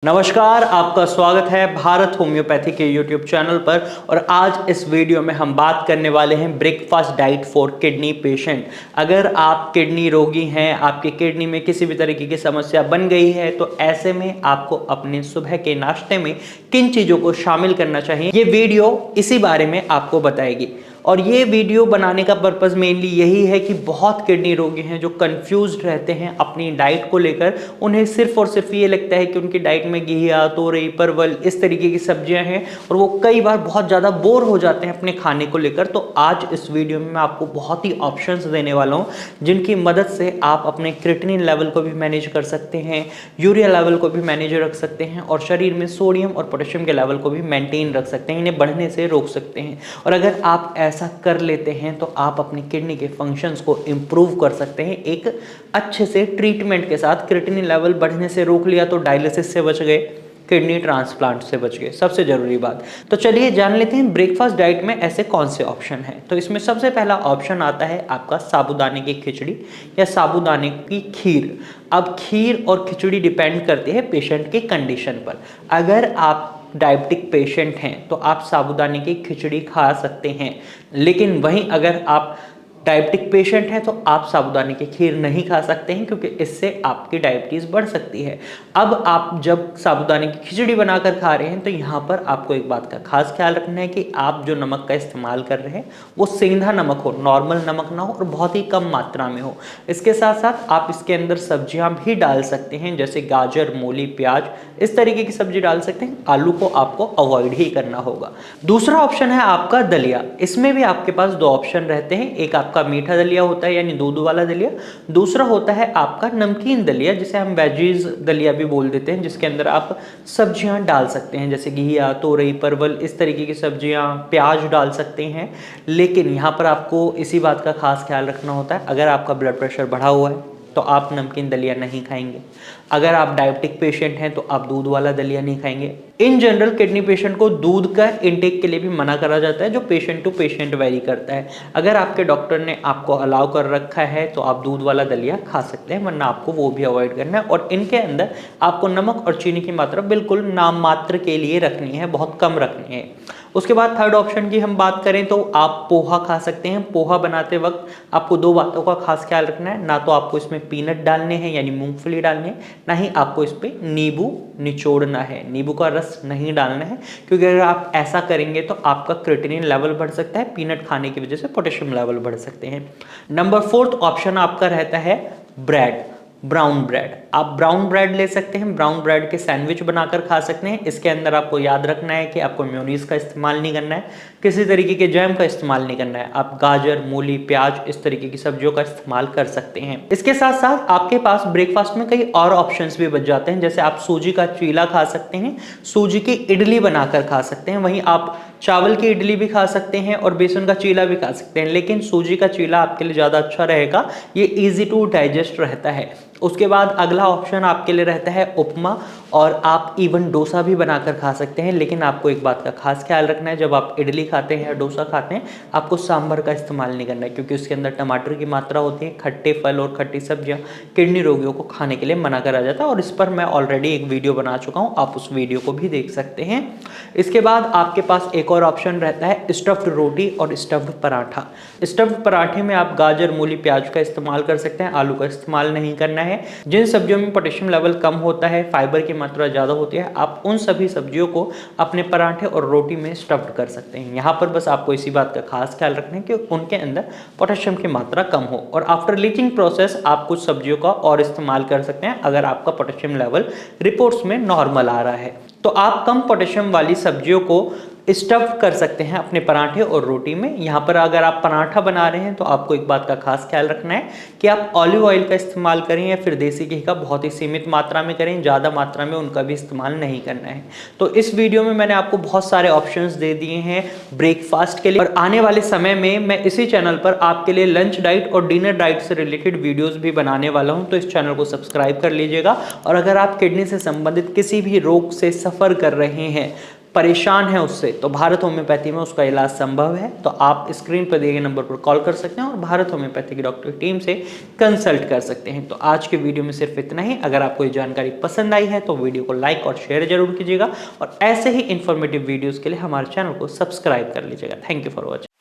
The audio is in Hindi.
नमस्कार, आपका स्वागत है भारत होम्योपैथी के यूट्यूब चैनल पर। और आज इस वीडियो में हम बात करने वाले हैं breakfast diet for kidney patient. अगर आप किडनी रोगी हैं, आपकी किडनी में किसी भी तरीके की समस्या बन गई है, तो ऐसे में आपको अपने सुबह के नाश्ते में किन चीज़ों को शामिल करना चाहिए, ये वीडियो इसी बारे में आपको बताएगी। और ये वीडियो बनाने का पर्पज़ मेनली यही है कि बहुत किडनी रोगी हैं जो कंफ्यूज्ड रहते हैं अपनी डाइट को लेकर। उन्हें सिर्फ और सिर्फ ये लगता है कि उनकी डाइट में घिया, तोरई, परवल इस तरीके की सब्जियां हैं और वो कई बार बहुत ज़्यादा बोर हो जाते हैं अपने खाने को लेकर। तो आज इस वीडियो में मैं आपको बहुत ही ऑप्शंस देने वाला हूँ जिनकी मदद से आप अपने क्रिएटिनिन लेवल को भी मैनेज कर सकते हैं, यूरिया लेवल को भी मैनेज रख सकते हैं और शरीर में सोडियम और पोटेशियम के लेवल को भी मेंटेन रख सकते हैं, इन्हें बढ़ने से रोक सकते हैं। और अगर आप ऐसा कर लेते हैं तो आप अपनी किडनी के फंक्शंस को इंप्रूव कर सकते हैं एक अच्छे से ट्रीटमेंट के साथ। क्रिएटिनिन लेवल बढ़ने से रोक लिया तो डायलिसिस से बच गए, किडनी ट्रांसप्लांट से बच गए, सबसे जरूरी बात। तो चलिए जान लेते हैं ब्रेकफास्ट डाइट में ऐसे कौन से ऑप्शन हैं। तो इसमें सबसे पहला ऑप्शन आता है आपका साबूदाने की खिचड़ी या साबूदाने की खीर। अब खीर और खिचड़ी डिपेंड करती है पेशेंट की कंडीशन पर। अगर आप डायबिटिक पेशेंट हैं तो आप साबूदाने की खिचड़ी खा सकते हैं, लेकिन वहीं अगर आप डायबिटिक पेशेंट है तो आप साबूदाने की खीर नहीं खा सकते हैं, क्योंकि इससे आपकी डायबिटीज़ बढ़ सकती है। अब आप जब साबूदाने की खिचड़ी बनाकर खा रहे हैं तो यहाँ पर आपको एक बात का खास ख्याल रखना है कि आप जो नमक का इस्तेमाल कर रहे हैं वो सेंधा नमक हो, नॉर्मल नमक ना हो और बहुत ही कम मात्रा में हो। इसके साथ साथ आप इसके अंदर सब्जियाँ भी डाल सकते हैं, जैसे गाजर, मूली, प्याज, इस तरीके की सब्जी डाल सकते हैं। आलू को आपको अवॉइड ही करना होगा। दूसरा ऑप्शन है आपका दलिया। इसमें भी आपके पास दो ऑप्शन रहते हैं, एक आपका मीठा दलिया होता है यानी दूध वाला दलिया, दूसरा होता है आपका नमकीन दलिया जिसे हम वेजीज दलिया भी बोल देते हैं, जिसके अंदर आप सब्जियां डाल सकते हैं जैसे घिया, तोरई, परवल, इस तरीके की सब्जियां, प्याज डाल सकते हैं। लेकिन यहाँ पर आपको इसी बात का खास ख्याल रखना होता है, अगर आपका ब्लड प्रेशर बढ़ा हुआ है तो आप नमकीन दलिया नहीं खाएंगे। अगर आप डायबिटिक पेशेंट हैं तो आप दूध वाला दलिया नहीं खाएंगे। इन जनरल किडनी पेशेंट को दूध का इंटेक के लिए भी मना करा जाता है, जो पेशेंट टू पेशेंट वेरी करता है। अगर आपके डॉक्टर ने आपको अलाउ कर रखा है तो आप दूध वाला दलिया खा सकते हैं, वरना आपको वो भी अवॉइड करना है। और इनके अंदर आपको नमक और चीनी की मात्रा बिल्कुल नाम मात्र के लिए रखनी है, बहुत कम रखनी है। उसके बाद थर्ड ऑप्शन की हम बात करें तो आप पोहा खा सकते हैं। पोहा बनाते वक्त आपको दो बातों का खास ख्याल रखना है, ना तो आपको इसमें पीनट डालने हैं यानी मूंगफली डालनी है, ना ही आपको इस पर नींबू निचोड़ना है, नींबू का रस नहीं डालना है, क्योंकि अगर आप ऐसा करेंगे तो आपका क्रिएटिनिन लेवल बढ़ सकता है, पीनट खाने की वजह से पोटेशियम लेवल बढ़ सकते हैं। नंबर फोर्थ ऑप्शन आपका रहता है ब्रेड, ब्राउन ब्रेड। आप ब्राउन ब्रेड ले सकते हैं, ब्राउन ब्रेड के सैंडविच बनाकर खा सकते हैं। इसके अंदर आपको याद रखना है कि आपको मेयोनीज का इस्तेमाल नहीं करना है, किसी तरीके के जैम का इस्तेमाल नहीं करना है। आप गाजर, मूली, प्याज, इस तरीके की सब्जियों का इस्तेमाल कर सकते हैं। इसके साथ साथ आपके पास ब्रेकफास्ट में कई और ऑप्शंस भी बच जाते हैं, जैसे आप सूजी का चीला खा सकते हैं, सूजी की इडली बनाकर खा सकते हैं। वहीं आप चावल की इडली भी खा सकते हैं और बेसन का चीला भी खा सकते हैं, लेकिन सूजी का चीला आपके लिए ज़्यादा अच्छा रहेगा, ये ईजी टू डाइजेस्ट रहता है। उसके बाद अगला ऑप्शन आपके लिए रहता है उपमा, और आप इवन डोसा भी बनाकर खा सकते हैं। लेकिन आपको एक बात का खास ख्याल रखना है, जब आप इडली खाते हैं या डोसा खाते हैं आपको सांभर का इस्तेमाल नहीं करना है, क्योंकि उसके अंदर टमाटर की मात्रा होती है। खट्टे फल और खट्टी सब्जियां किडनी रोगियों को खाने के लिए मना करा जाता है, और इस पर मैं ऑलरेडी एक वीडियो बना चुका हूँ, आप उस वीडियो को भी देख सकते हैं। इसके बाद आपके पास एक और ऑप्शन रहता है स्टफ्ड रोटी और स्टफ्ड पराठा। स्टफ्ड पराठे में आप गाजर, मूली, प्याज का इस्तेमाल कर सकते हैं, आलू का इस्तेमाल नहीं करना है। जिन सब्जियों में पोटेशियम लेवल कम होता है, फाइबर की मात्रा ज़्यादा होती है, आप उन सभी सब्जियों को अपने पराठे और रोटी में स्टफ्ड कर सकते हैं। यहाँ पर बस आपको इसी बात का खास ख्याल रखना है कि उनके अंदर पोटेशियम की मात्रा कम हो। और आफ्टर लीचिंग प्रोसेस आप कुछ सब्जियों का और इस्तेमाल कर सकते हैं अगर आपका पोटेशियम लेवल रिपोर्ट्स में नॉर्मल आ रहा है। तो आप कम पोटेशियम वाली सब्जियों को स्टफ कर सकते हैं अपने पराठे और रोटी में। यहाँ पर अगर आप पराठा बना रहे हैं तो आपको एक बात का खास ख्याल रखना है कि आप ऑलिव ऑयल का इस्तेमाल करें या फिर देसी घी का, बहुत ही सीमित मात्रा में करें, ज़्यादा मात्रा में उनका भी इस्तेमाल नहीं करना है। तो इस वीडियो में मैंने आपको बहुत सारे ऑप्शंस दे दिए हैं ब्रेकफास्ट के लिए, और आने वाले समय में मैं इसी चैनल पर आपके लिए लंच डाइट और डिनर डाइट से रिलेटेड वीडियोज़ भी बनाने वाला हूँ, तो इस चैनल को सब्सक्राइब कर लीजिएगा। और अगर आप किडनी से संबंधित किसी भी रोग से सफ़र कर रहे हैं परेशान है उससे, तो भारत होम्योपैथी में उसका इलाज संभव है। तो आप स्क्रीन पर दिए गए नंबर पर कॉल कर सकते हैं और भारत होम्योपैथी की डॉक्टर टीम से कंसल्ट कर सकते हैं। तो आज के वीडियो में सिर्फ इतना ही। अगर आपको ये जानकारी पसंद आई है तो वीडियो को लाइक और शेयर जरूर कीजिएगा और ऐसे ही इंफॉर्मेटिव वीडियोस के लिए हमारे चैनल को सब्सक्राइब कर लीजिएगा। Thank you for watching.